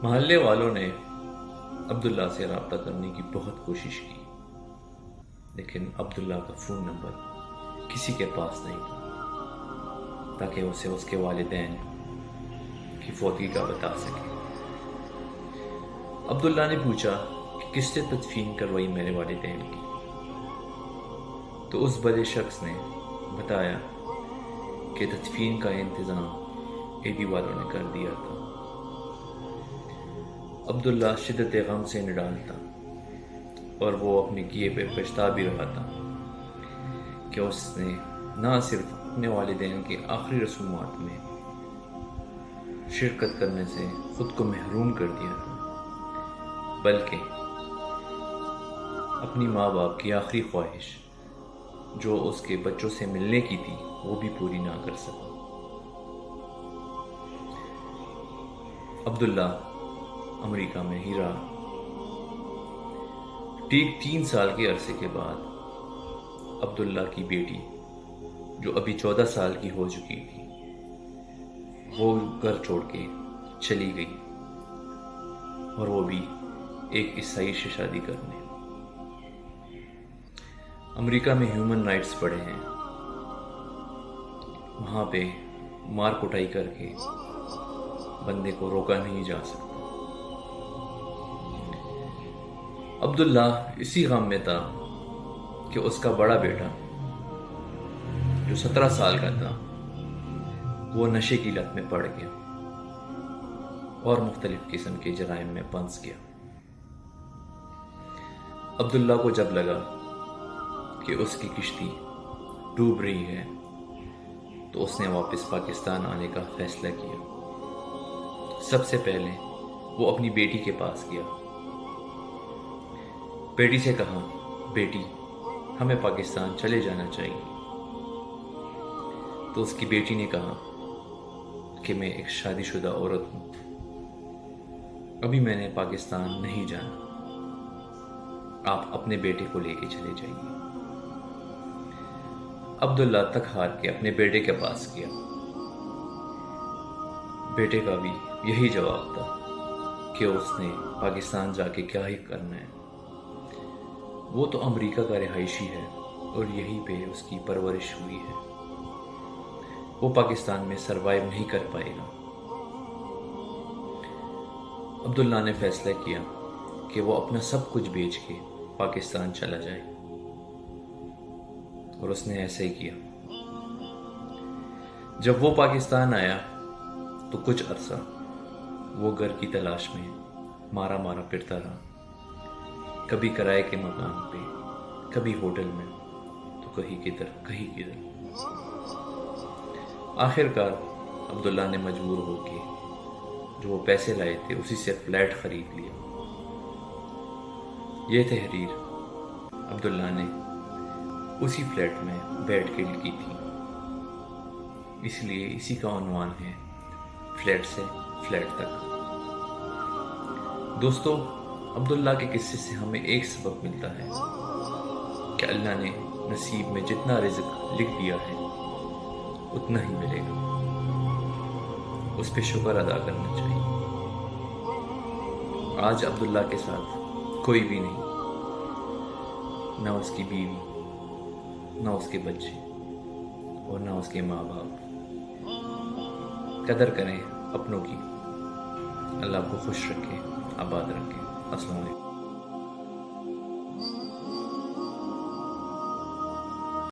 محلے والوں نے عبداللہ سے رابطہ کرنے کی بہت کوشش کی، لیکن عبداللہ کا فون نمبر کسی کے پاس نہیں تھا تاکہ اسے اس کے والدین کی فوتگی کا بتا سکے۔ عبداللہ نے پوچھا کہ کس نے تدفین کروائی میرے والدین کی، تو اس بڑے شخص نے بتایا کہ تدفین کا انتظام ایدی والوں نے کر دیا تھا۔ عبداللہ شدت غم سے نڈال تھا، اور وہ اپنے کیے پہ پچھتا بھی رہا تھا کہ اس نے نہ صرف اپنے والدین کے آخری رسومات میں شرکت کرنے سے خود کو محروم کر دیا تھا، بلکہ اپنی ماں باپ کی آخری خواہش جو اس کے بچوں سے ملنے کی تھی وہ بھی پوری نہ کر سکا۔ عبداللہ امریکہ میں ہی رہا۔ ٹھیک 3 سال کے عرصے کے بعد عبداللہ کی بیٹی، جو ابھی 14 سال کی ہو چکی تھی، وہ گھر چھوڑ کے چلی گئی، اور وہ بھی ایک عیسائی سے شادی کرنے۔ امریکہ میں ہیومن رائٹس پڑے ہیں، وہاں پہ مار کٹائی کر کے بندے کو روکا نہیں جا سکتا۔ عبداللہ اسی غم میں تھا کہ اس کا بڑا بیٹا جو 17 سال کا تھا وہ نشے کی لت میں پڑ گیا اور مختلف قسم کے جرائم میں پھنس گیا۔ عبداللہ کو جب لگا کہ اس کی کشتی ڈوب رہی ہے تو اس نے واپس پاکستان آنے کا فیصلہ کیا۔ سب سے پہلے وہ اپنی بیٹی کے پاس گیا، بیٹی سے کہا، بیٹی ہمیں پاکستان چلے جانا چاہیے۔ تو اس کی بیٹی نے کہا کہ میں ایک شادی شدہ عورت ہوں، ابھی میں نے پاکستان نہیں جانا، آپ اپنے بیٹے کو لے کے چلے جائیے۔ عبداللہ تک ہار کے اپنے بیٹے کے پاس گیا۔ بیٹے کا بھی یہی جواب تھا کہ اس نے پاکستان جا کے کیا ہی کرنا ہے، وہ تو امریکہ کا رہائشی ہے اور یہیں پہ اس کی پرورش ہوئی ہے، وہ پاکستان میں سروائیو نہیں کر پائے گا۔ عبداللہ نے فیصلہ کیا کہ وہ اپنا سب کچھ بیچ کے پاکستان چلا جائے، اور اس نے ایسا ہی کیا۔ جب وہ پاکستان آیا تو کچھ عرصہ وہ گھر کی تلاش میں مارا مارا پھرتا رہا، کبھی کرائے کے مکان پہ، کبھی ہوٹل میں، تو کہیں کدھر۔ آخر کار عبداللہ نے مجبور ہو کے جو وہ پیسے لائے تھے اسی سے فلیٹ خرید لیا۔ یہ تحریر عبداللہ نے اسی فلیٹ میں بیٹھ کے لکھی تھی، اس لیے اسی کا عنوان ہے فلیٹ سے فلیٹ تک۔ دوستو، عبداللہ کے قصے سے ہمیں ایک سبق ملتا ہے کہ اللہ نے نصیب میں جتنا رزق لکھ دیا ہے اتنا ہی ملے گا، اس پہ شکر ادا کرنا چاہیے۔ آج عبداللہ کے ساتھ کوئی بھی نہیں، نہ اس کی بیوی، نہ اس کے بچے، اور نہ اس کے ماں باپ۔ قدر کریں اپنوں کی، اللہ آپ کو خوش رکھے، آباد رکھے۔ السلام علیکم۔